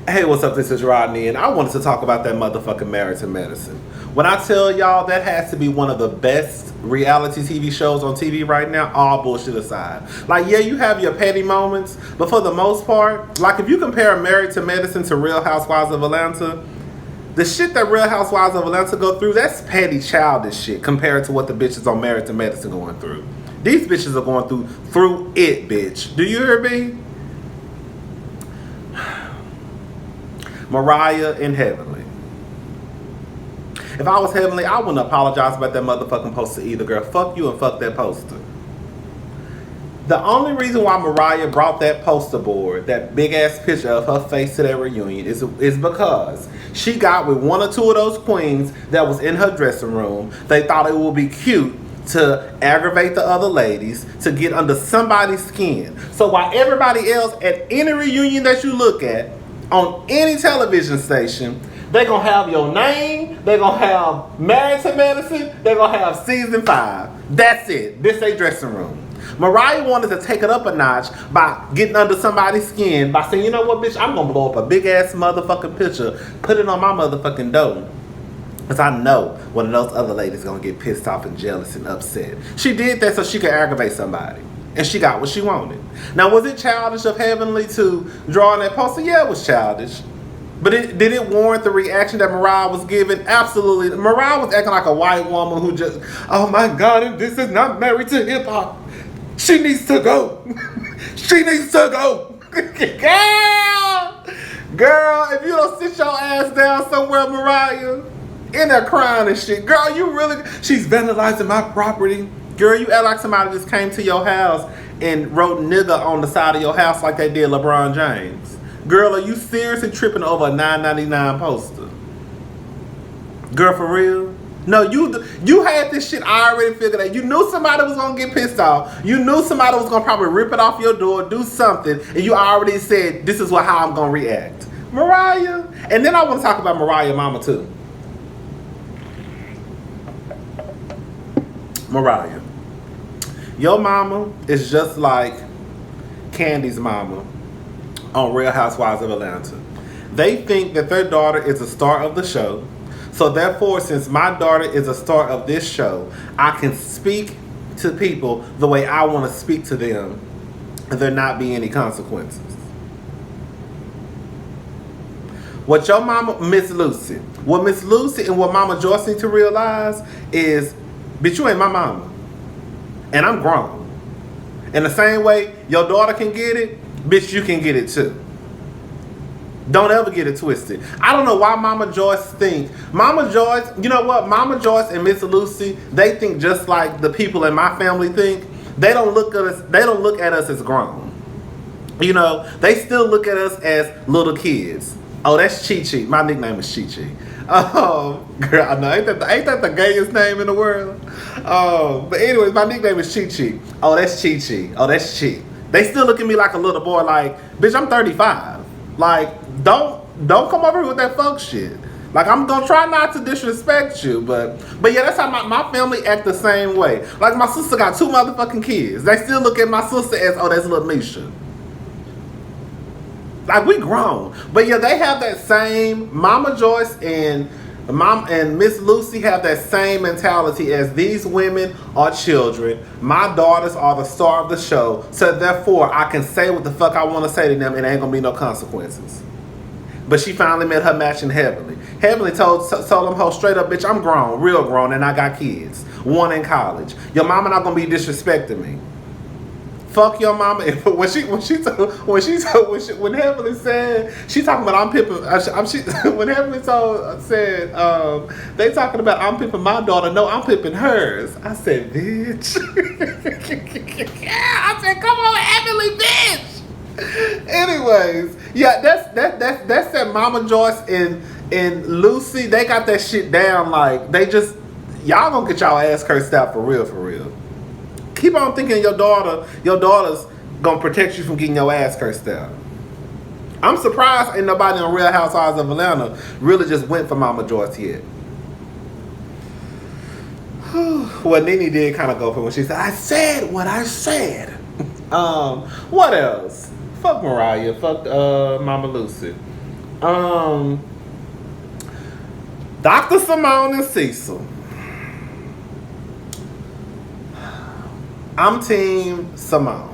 Hey, what's up? This is Rodney, and I wanted to talk about that motherfucking Married to Medicine. When I tell y'all that has to be one of the best reality TV shows on TV right now, all bullshit aside. Like, yeah, you have your petty moments, but for the most part, like if you compare Married to Medicine to Real Housewives of Atlanta, the shit that Real Housewives of Atlanta go through, that's petty, childish shit compared to what the bitches on Married to Medicine going through. These bitches are going through it, bitch. Do you hear me? Mariah and Heavenly. If I was Heavenly, I wouldn't apologize about that motherfucking poster either, girl. Fuck you and fuck that poster. The only reason why Mariah brought that poster board, that big ass picture of her face to that reunion, is because she got with one or two of those queens that was in her dressing room. They thought it would be cute to aggravate the other ladies, to get under somebody's skin. So while everybody else at any reunion that you look at, on any television station, they're going to have your name, they're going to have Married to Medicine, they're going to have season 5. That's it. This ain't dressing room. Mariah wanted to take it up a notch by getting under somebody's skin, by saying, you know what, bitch, I'm going to blow up a big ass motherfucking picture, put it on my motherfucking door. Because I know one of those other ladies going to get pissed off and jealous and upset. She did that so she could aggravate somebody. And she got what she wanted. Now, was it childish of Heavenly to draw on that poster? Yeah, it was childish. But did it warrant the reaction that Mariah was giving? Absolutely. Mariah was acting like a white woman who just, oh my God, this is not Married to Hip Hop. She needs to go. She needs to go. Girl, if you don't sit your ass down somewhere, Mariah, in there crying and shit. Girl, you really, she's vandalizing my property. Girl, you act like somebody just came to your house and wrote nigga on the side of your house like they did LeBron James. Girl, are you seriously tripping over a $9.99 poster? Girl, for real? No, you had this shit already figured out. You knew somebody was going to get pissed off. You knew somebody was going to probably rip it off your door, do something, and you already said, this is how I'm going to react. Mariah. And then I want to talk about Mariah mama too. Mariah. Your mama is just like Candy's mama on Real Housewives of Atlanta. They think that their daughter is a star of the show. So therefore, since my daughter is a star of this show, I can speak to people the way I want to speak to them, and there not be any consequences. What your mama, Miss Lucy, what Miss Lucy and what Mama Joyce need to realize is, bitch, you ain't my mama. And I'm grown. In the same way your daughter can get it, bitch, you can get it too. Don't ever get it twisted. I don't know why Mama Joyce think. Mama Joyce, you know what? Mama Joyce and Miss Lucy, they think just like the people in my family think. They don't look at us as grown. You know, they still look at us as little kids. Oh, that's Chi Chi. My nickname is Chi Chi. Girl, I know, ain't that the gayest name in the world? But anyways, my nickname is Chi Chi. Oh, that's Chi Chi. Oh, that's Chi. They still look at me like a little boy, like, bitch, I'm 35. Like, don't come over here with that fuck shit. Like, I'm gonna try not to disrespect you, but yeah, that's how my family act the same way. Like, my sister got 2 motherfucking kids. They still look at my sister as, oh, that's little Misha. Like, we grown. But yeah, they have that same, Mama Joyce and Miss Lucy have that same mentality as these women are children. My daughters are the star of the show. So therefore, I can say what the fuck I want to say to them and ain't gonna be no consequences. But she finally met her match in Heavenly. Heavenly told them hoes straight up, bitch, I'm grown, real grown, and I got kids. 1 in college. Your mama not gonna be disrespecting me. Fuck your mama. When Heavenly said, she talking about I'm pimping. When Heavenly said they talking about I'm pimping my daughter. No, I'm pimping hers. I said, bitch. I said, come on, Heavenly, bitch. Anyways, yeah, that's that Mama Joyce and Lucy. They got that shit down. Like, they just, y'all gonna get y'all ass cursed out for real, for real. Keep on thinking your daughter's gonna protect you from getting your ass cursed out. I'm surprised ain't nobody on Real Housewives of Atlanta really just went for Mama Joyce yet. Well, Nene did kind of go for it when she said, I said what I said. What else? Fuck Mariah. Fuck Mama Lucy. Um, Dr. Simone and Cecil. I'm team Simone.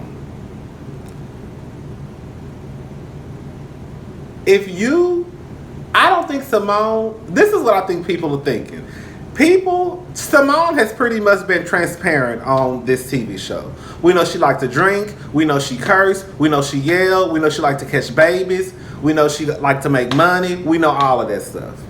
I don't think Simone, this is what I think people are thinking. Simone has pretty much been transparent on this TV show. We know she liked to drink. We know she cursed. We know she yelled. We know she liked to catch babies. We know she liked to make money. We know all of that stuff.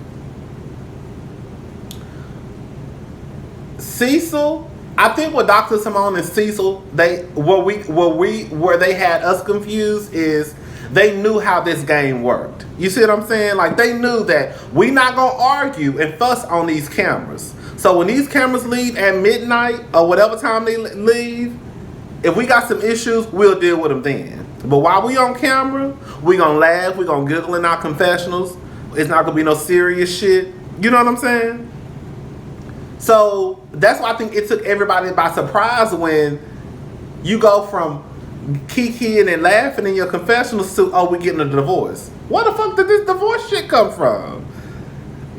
Cecil, I think what Dr. Simone and Cecil, where they had us confused is they knew how this game worked. You see what I'm saying? Like, they knew that we not gonna argue and fuss on these cameras. So when these cameras leave at midnight or whatever time they leave, if we got some issues, we'll deal with them then. But while we on camera, we gonna laugh, we gonna giggle in our confessionals. It's not gonna be no serious shit. You know what I'm saying? So that's why I think it took everybody by surprise when you go from kikiing and laughing in your confessionals to, oh, we getting a divorce. Where the fuck did this divorce shit come from?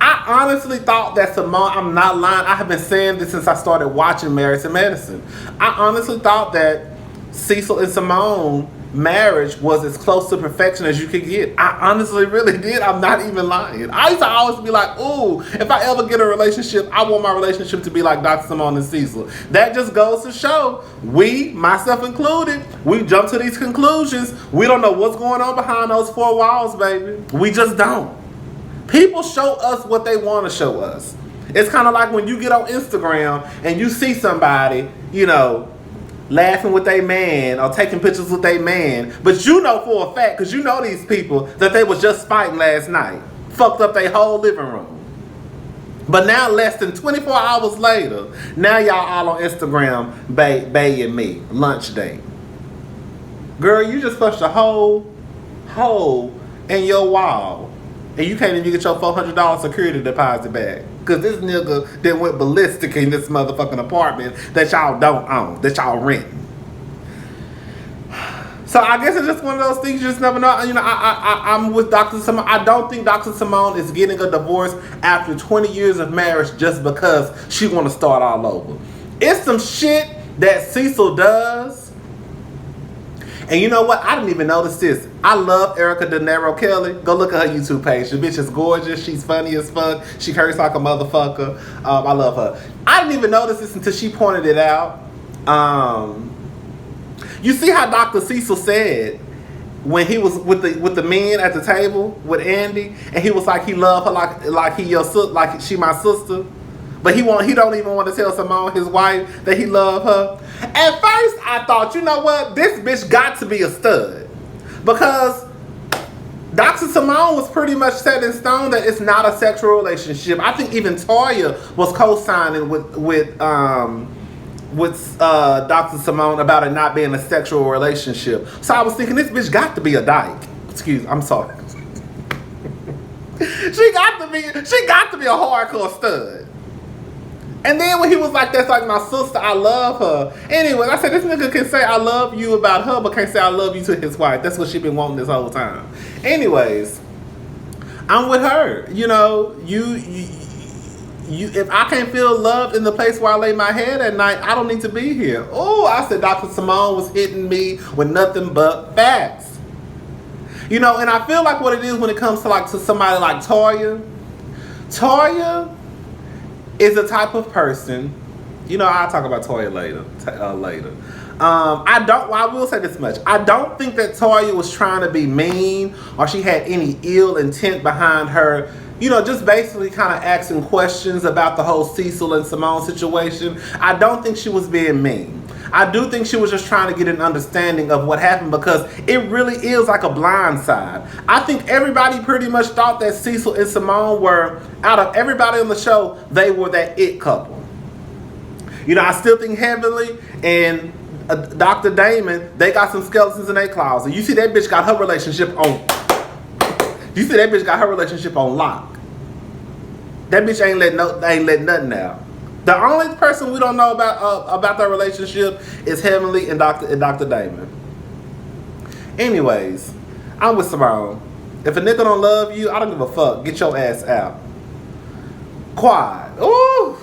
I honestly thought that Simone, I'm not lying, I have been saying this since I started watching Married to Medicine. I honestly thought that Cecil and Simone marriage was as close to perfection as you could get. I honestly really did. I'm not even lying. I used to always be like, ooh, if I ever get a relationship, I want my relationship to be like Dr. Simone and Cecil. That just goes to show we, myself included, we jump to these conclusions. We don't know what's going on behind those four walls, baby. We just don't. People show us what they want to show us. It's kind of like when you get on Instagram and you see somebody, you know, laughing with their man or taking pictures with their man, but you know for a fact, because you know these people, that they was just fighting last night, fucked up their whole living room. But now, less than 24 hours later, now y'all all on Instagram baying me, lunch date. Girl, you just punched a hole in your wall, and you can't even get your $400 security deposit back. Because this nigga then went ballistic in this motherfucking apartment that y'all don't own, that y'all rent. So I guess it's just one of those things you just never know. You know, I'm with Dr. Simone. I don't think Dr. Simone is getting a divorce after 20 years of marriage just because she want to start all over. It's some shit that Cecil does. And you know what? I didn't even notice this. I love Erica De Niro Kelly. Go look at her YouTube page. The bitch is gorgeous. She's funny as fuck. She curses like a motherfucker. I love her. I didn't even notice this until she pointed it out. You see how Dr. Cecil said when he was with the men at the table with Andy, and he was like he loved her like he your sister, like she my sister. But he don't even want to tell Simone, his wife, that he loved her. At first, I thought, you know what? This bitch got to be a stud. Because Dr. Simone was pretty much set in stone that it's not a sexual relationship. I think even Tonya was co-signing with Dr. Simone about it not being a sexual relationship. So I was thinking, this bitch got to be a dyke. I'm sorry. She got to be a hardcore stud. And then when he was like, that's like my sister, I love her. Anyway, I said, this nigga can say I love you about her, but can't say I love you to his wife. That's what she been wanting this whole time. Anyways, I'm with her. You know, you if I can't feel loved in the place where I lay my head at night, I don't need to be here. Oh, I said Dr. Simone was hitting me with nothing but facts. You know, and I feel like what it is when it comes to somebody like Tonya. Tonya is a type of person, you know, I'll talk about Tonya later. I will say this much. I don't think that Tonya was trying to be mean or she had any ill intent behind her, you know, just basically kind of asking questions about the whole Cecil and Simone situation. I don't think she was being mean. I do think she was just trying to get an understanding of what happened, because it really is like a blind side. I think everybody pretty much thought that Cecil and Simone were, out of everybody on the show, they were that it couple. You know, I still think Heavenly and Dr. Damon, they got some skeletons in their closet. You see that bitch got her relationship on. You see that bitch got her relationship on lock. That bitch ain't let nothing out. The only person we don't know about their relationship is Heavenly and Dr. Damon. Anyways, I'm with Simone. If a nigga don't love you, I don't give a fuck. Get your ass out. Quad. Ooh.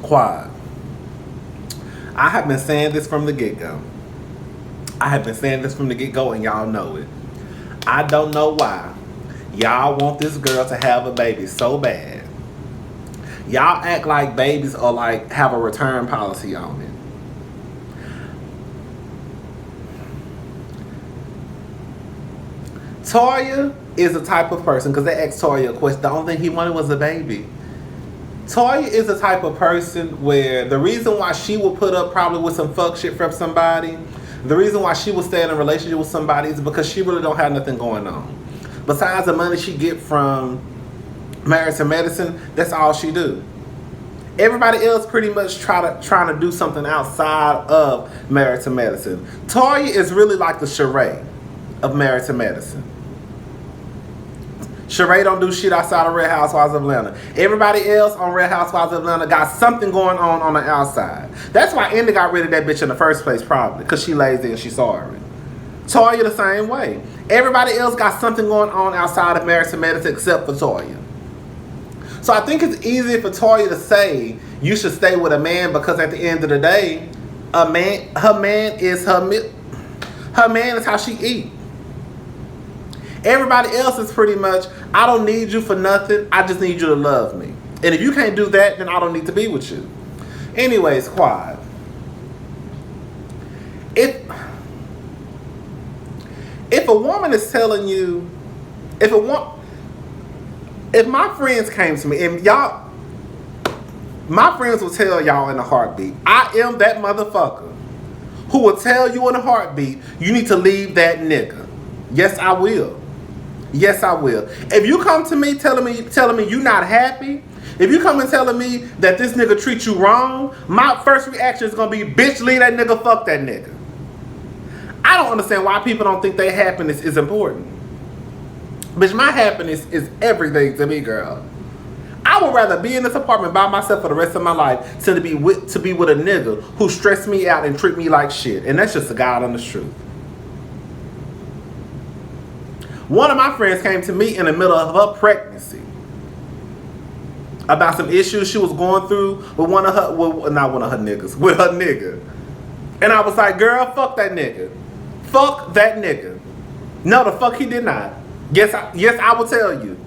Quad. I have been saying this from the get-go. And y'all know it. I don't know why y'all want this girl to have a baby so bad. Y'all act like babies are like have a return policy on it. Tonya is the type of person, because they asked Tonya a question, the only thing he wanted was a baby. Tonya is the type of person where the reason why she will put up probably with some fuck shit from somebody, the reason why she will stay in a relationship with somebody is because she really don't have nothing going on. Besides the money she get from Married to Medicine, that's all she do. Everybody else pretty much trying to do something outside of Married to Medicine. Tonya is really like the Sheree of Married to Medicine. Sheree don't do shit outside of Real Housewives of Atlanta. Everybody else on Real Housewives of Atlanta got something going on the outside. That's why Indy got rid of that bitch in the first place, probably. Because she lazy and she sorry. Tonya the same way. Everybody else got something going on outside of Married to Medicine except for Tonya. So I think it's easy for Tonya to say you should stay with a man because at the end of the day, her man is how she eat. Everybody else is pretty much, I don't need you for nothing. I just need you to love me. And if you can't do that, then I don't need to be with you. Anyways, Quad. If a woman is telling you, if my friends came to me, and y'all, my friends will tell y'all in a heartbeat, I am that motherfucker who will tell you in a heartbeat, you need to leave that nigga. Yes, I will. Yes, I will. If you come to me telling me you're not happy, if you come and telling me that this nigga treats you wrong, my first reaction is gonna be, bitch, leave that nigga, fuck that nigga. I don't understand why people don't think their happiness is important. Bitch, my happiness is everything to me, girl. I would rather be in this apartment by myself for the rest of my life than to be with a nigga who stressed me out and treat me like shit. And that's just the God honest truth. One of my friends came to me in the middle of her pregnancy about some issues she was going through with with her nigga. And I was like, girl, fuck that nigga. Fuck that nigga. No, the fuck he did not. Yes, I will tell you.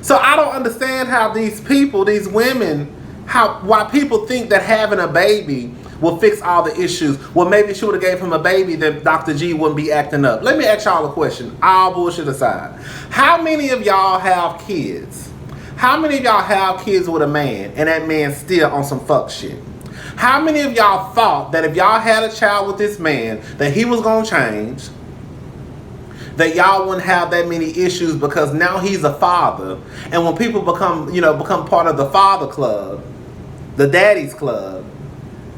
So I don't understand how these people, these women, why people think that having a baby will fix all the issues. Well, maybe she would have gave him a baby, then Dr. G wouldn't be acting up. Let me ask y'all a question, all bullshit aside. How many of y'all have kids? How many of y'all have kids with a man and that man's still on some fuck shit? How many of y'all thought that if y'all had a child with this man, that he was gonna change, that y'all wouldn't have that many issues because now he's a father, and when people become part of the father club, the daddy's club,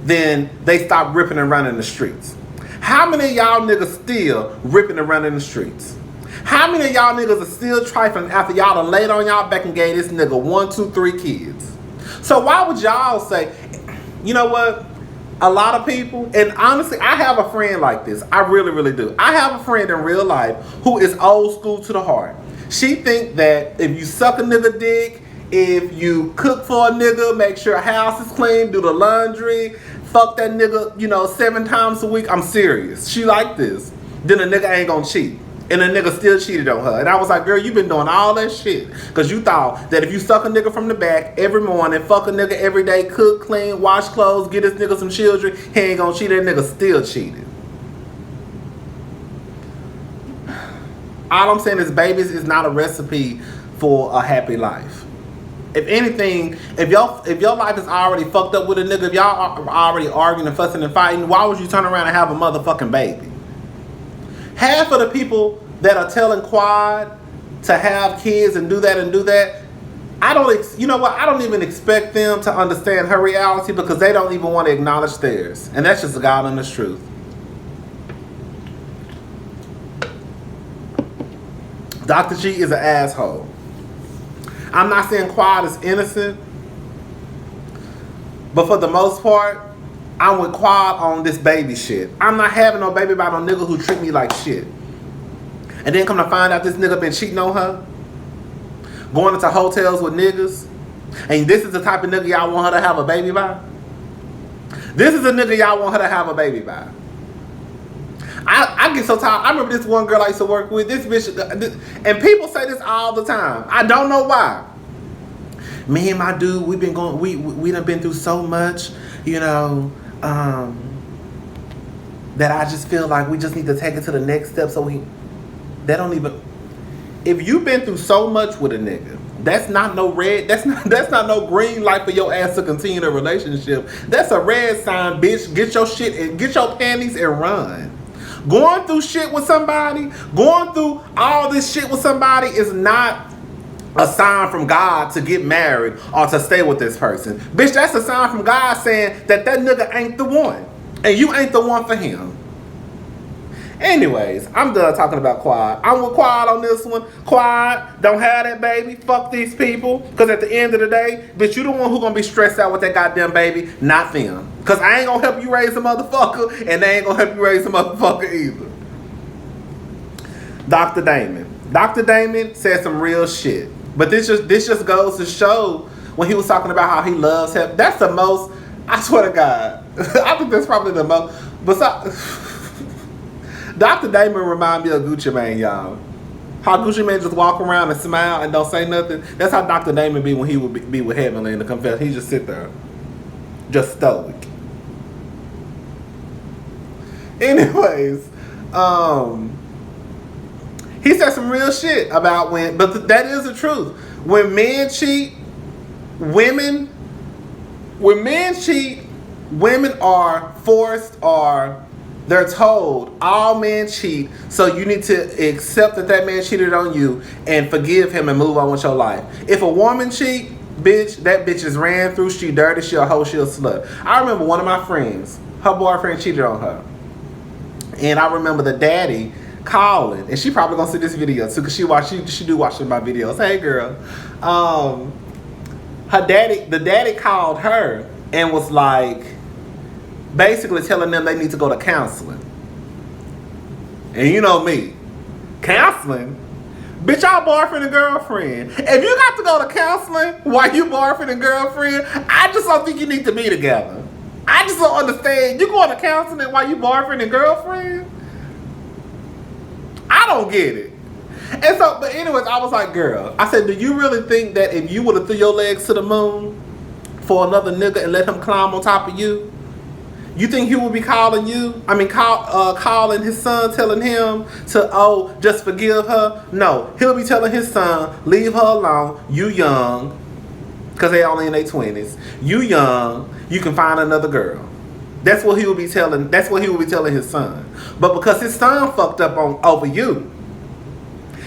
then they stop ripping and running the streets? How many of y'all niggas still ripping and running the streets? How many of y'all niggas are still trifling after y'all done laid on y'all back and gave this nigga 1, 2, 3 kids? So why would y'all say, you know what? A lot of people, and honestly, I have a friend like this. I really, really do. I have a friend in real life who is old school to the heart. She think that if you suck a nigga dick, if you cook for a nigga, make sure a house is clean, do the laundry, fuck that nigga, 7 times a week, I'm serious. She like this. Then a nigga ain't gonna cheat. And a nigga still cheated on her. And I was like, girl, you been doing all that shit because you thought that if you suck a nigga from the back every morning, fuck a nigga every day, cook, clean, wash clothes, get this nigga some children, he ain't gonna cheat. That nigga still cheated. All I'm saying is babies is not a recipe for a happy life. If anything, if your life is already fucked up with a nigga, if y'all are already arguing and fussing and fighting, why would you turn around and have a motherfucking baby? Half of the people that are telling Quad to have kids and do that, I don't even expect them to understand her reality because they don't even want to acknowledge theirs. And that's just the God honest truth. Dr. G is an asshole. I'm not saying Quad is innocent, But for the most part, I'm with Quad on this baby shit. I'm not having no baby by no nigga who treat me like shit. And then come to find out this nigga been cheating on her, going into hotels with niggas, and this is the type of nigga y'all want her to have a baby by? This is the nigga y'all want her to have a baby by. I get so tired. I remember this one girl I used to work with, this bitch, and people say this all the time. I don't know why. Me and my dude, we done been through so much, you know, that I just feel like we just need to take it to the next step. So they don't even. If you've been through so much with a nigga, that's not no red. That's not no green light for your ass to continue the relationship. That's a red sign, bitch. Get your shit and get your panties and run. Going through shit with somebody, going through all this shit with somebody is not a sign from God to get married or to stay with this person. Bitch, that's a sign from God saying that nigga ain't the one. And you ain't the one for him. Anyways, I'm done talking about Quad. I'm with Quad on this one. Quad, don't have that baby. Fuck these people. Because at the end of the day, bitch, you the one who gonna be stressed out with that goddamn baby, not them. Because I ain't gonna help you raise a motherfucker, and they ain't gonna help you raise a motherfucker either. Dr. Damon. Dr. Damon said some real shit. But this just goes to show when he was talking about how he loves him. That's the most, I swear to God. I think that's probably the most. Besides, Dr. Damon remind me of Gucci Mane, y'all. How Gucci Mane just walk around and smile and don't say nothing. That's how Dr. Damon be when he would be with Heavenly in the confession. He just sit there. Just stoic. Anyways, he said some real shit about but that is the truth. When men cheat, when men cheat, women are forced or they're told all men cheat, so you need to accept that man cheated on you and forgive him and move on with your life. If a woman cheat, bitch, that bitch is ran through, she dirty, she a hoe, she a slut. I remember one of my friends, her boyfriend cheated on her. And I remember the daddy calling, and she probably gonna see this video too, cause she do watch my videos. Hey girl. The daddy called her and was like, basically telling them they need to go to counseling. And you know me, counseling? Bitch, y'all boyfriend and girlfriend. If you got to go to counseling while you boyfriend and girlfriend, I just don't think you need to be together. I just don't understand. You going to counseling while you boyfriend and girlfriend? I don't get it. And so, but anyways, I was like, girl, I said, do you really think that if you would have threw your legs to the moon for another nigga and let him climb on top of you, you think he would be calling you? I mean, calling his son, telling him to, just forgive her? No, he'll be telling his son, leave her alone. You young, because they only in their 20s. You young, you can find another girl. That's what he would be telling. That's what he would be telling his son. But because his son fucked up over you,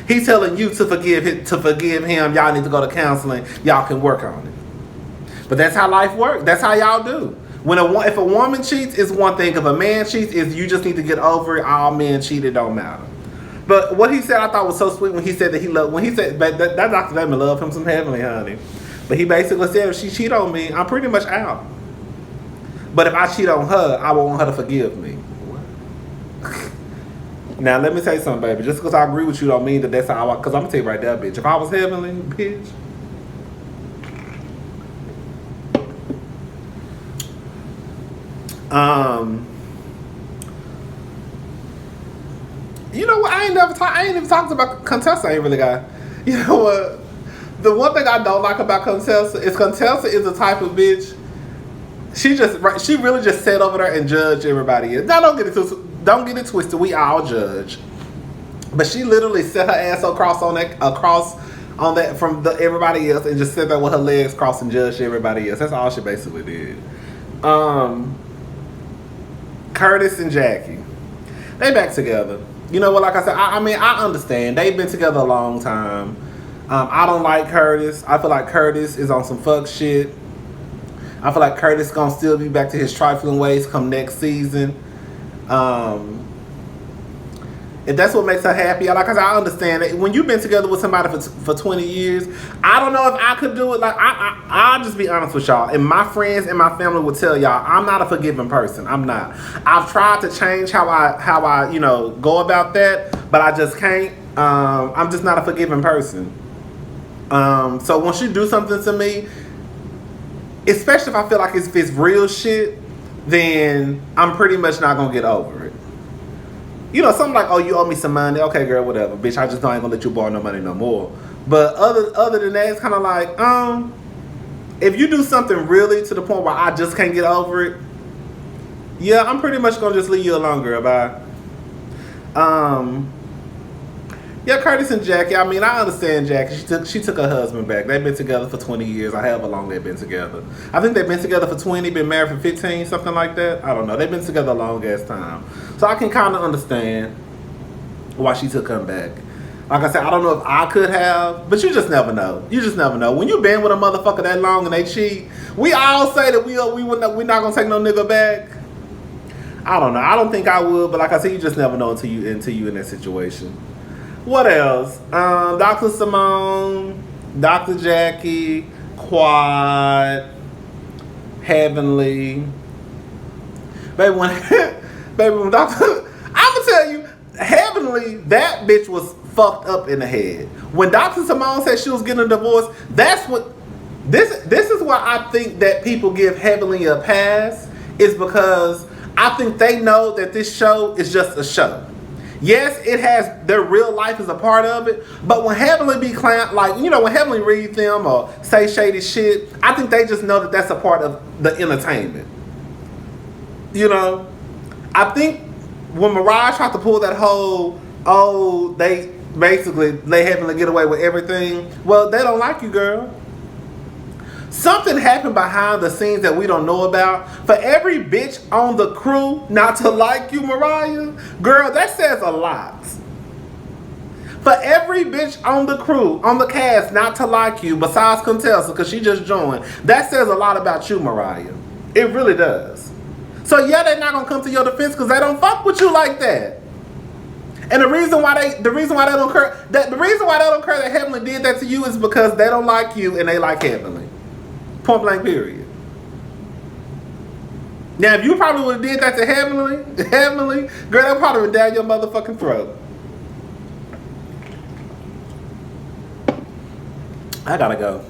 he's telling you to forgive him. Y'all need to go to counseling. Y'all can work on it. But that's how life works. That's how y'all do. If a woman cheats, it's one thing. If a man cheats, is you just need to get over it. All men cheat, it don't matter. But what he said, I thought was so sweet when he said that that Dr. Damon loved him some Heavenly, honey. But he basically said, if she cheat on me, I'm pretty much out. But if I cheat on her, I will want her to forgive me. Now let me say something, baby. Just because I agree with you don't mean that's how because I'm gonna tell you right there, bitch. If I was Heavenly, bitch. You know what? I ain't even talked about Contessa. I ain't really got. You know what? The one thing I don't like about Contessa is the type of bitch. She really just sat over there and judged everybody else. Now don't get it twisted. We all judge, but she literally set her ass across on that from everybody else and just sat there with her legs crossed and judged everybody else. That's all she basically did. Curtis and Jackie, they back together. You know what? Like I said, I mean, I understand. They've been together a long time. I don't like Curtis. I feel like Curtis is on some fuck shit. I feel like Curtis gonna still be back to his trifling ways come next season. If that's what makes her happy, like I said, I understand it. When you've been together with somebody for 20 years, I don't know if I could do it. Like I'll just be honest with y'all. And my friends and my family will tell y'all, I'm not a forgiving person. I'm not. I've tried to change how I go about that, but I just can't. I'm just not a forgiving person. So when she do something to me, especially if I feel like it's real shit, then I'm pretty much not gonna get over it. Something like, oh, you owe me some money. Okay, girl, whatever. Bitch, I just know I ain't gonna let you borrow no money no more. But other than that, it's kind of like, if you do something really to the point where I just can't get over it, yeah, I'm pretty much gonna just leave you alone, girl. Bye. Yeah, Curtis and Jackie. I mean, I understand Jackie. She took her husband back. They've been together for 20 years, or however long they've been together. I think they've been together for 20, been married for 15, something like that. I don't know. They've been together a long ass time. So I can kind of understand why she took him back. Like I said, I don't know if I could have, but you just never know. You just never know. When you've been with a motherfucker that long and they cheat, we all say that we're not gonna take no nigga back. I don't know. I don't think I would, but like I said, you just never know until you in that situation. What else? Dr. Simone, Dr. Jackie, Quad, Heavenly. Baby, when Dr. I'ma tell you, Heavenly, that bitch was fucked up in the head. When Dr. Simone said she was getting a divorce, that's what this is why I think that people give Heavenly a pass, is because I think they know that this show is just a show. Yes, it has their real life as a part of it, but when Heavenly be clown, like, when Heavenly read them or say shady shit, I think they just know that that's a part of the entertainment. I think when Mariah tried to pull that whole, they basically let Heavenly get away with everything, well, they don't like you, girl. Something happened behind the scenes that we don't know about. For every bitch on the crew not to like you, Mariah, girl, that says a lot. For every bitch on the crew, on the cast not to like you, besides Contessa, because she just joined, that says a lot about you, Mariah. It really does. So yeah, they're not gonna come to your defense because they don't fuck with you like that. And the reason why they don't care that Heavenly did that to you is because they don't like you and they like Heavenly. Point blank, period. Now, if you probably would have did that to Heavenly, girl, that probably would down your motherfucking throat. I gotta go.